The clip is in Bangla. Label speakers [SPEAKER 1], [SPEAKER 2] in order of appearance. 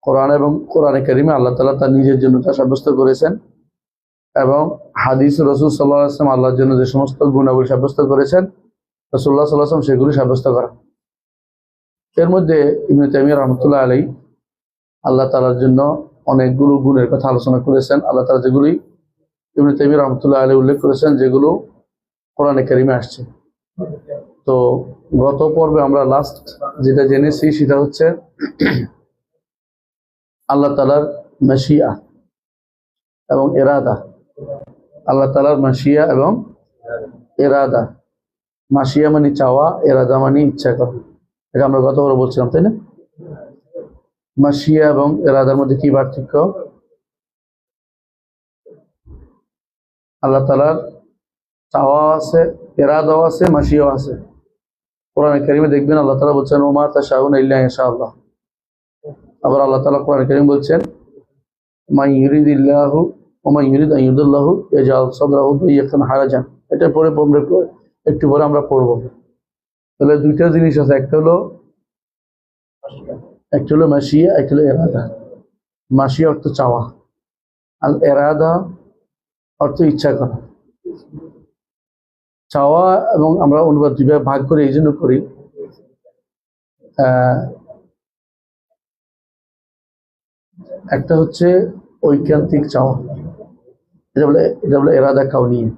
[SPEAKER 1] কোরআন এবং কোরআনে কারিমে আল্লাহ তাআলা তার নিজের জন্য তা সাব্যস্ত করেছেন, এবং হাদিস রাসূল সাল্লাল্লাহু আলাইহি ওয়াসাল্লাম আল্লাহর জন্য যে সমস্ত গুণাবলী সাব্যস্ত করেছেন, রাসূলুল্লাহ সাল্লাল্লাহু আলাইহি ওয়াসাল্লাম সেগুলি সাব্যস্ত করা। এর মধ্যে ইবনে তাইমিয়া রাহমাতুল্লাহ আলাইহি আল্লাহ তাআলার জন্য অনেকগুলো গুণের কথা আলোচনা করেছেন। আল্লাহ তাআলা যেগুলি ইবনে তাইমিয়া রাহমাতুল্লাহ আলাইহি উল্লেখ করেছেন, যেগুলো কোরআনে কারিমে আসছে। তো গত পর্বে আমরা লাস্ট যেটা জেনেছি সেটা হচ্ছে আল্লাহ তাআলার মাশিয়া এবং ইরাদা। আল্লাহ তাআলার মাশিয়া এবং ইরাদা। মাশিয়া মানে চাওয়া, ইরাদা মানে ইচ্ছা করা। এটা আমরা গতবার বলছিলাম, তাই না? মাশিয়া এবং ইরাদার মধ্যে কি পার্থক্য? আল্লাহ তাআলার চাওয়া আছে, ইরাদাও আছে, মাশিয়াও আছে। কোরআনে কারিমে দেখবেন আল্লাহ তাআলা বলছেন ওমা তাশাউনা ইল্লা ইনশাআল্লাহ। আবার আল্লাহ তাআলা কোরআনে কারিমে বলছেন মান ইউরিদিল্লাহু ওয়া মান ইউরিদ আন ইউদিল্লাহু ইয়াজআল সাদরাহু দাইয়াকান হারাজান। এটা পরে একটু পরে আমরা পড়ব। তাহলে দুইটা জিনিস আছে, একটা হলো মাশিয়া, একটা হলো ইরাদা। মাশিয়া অর্থ চাওয়া, আর ইরাদা অর্থ ইচ্ছা করা। চাওয়া এবং আমরা অনুবাদ দুইভাবে ভাগ করে এই জন্য করি, একটা হচ্ছে ঐকান্তিক চাওয়া, এটা বলে ইরাদা কাউনিয়া।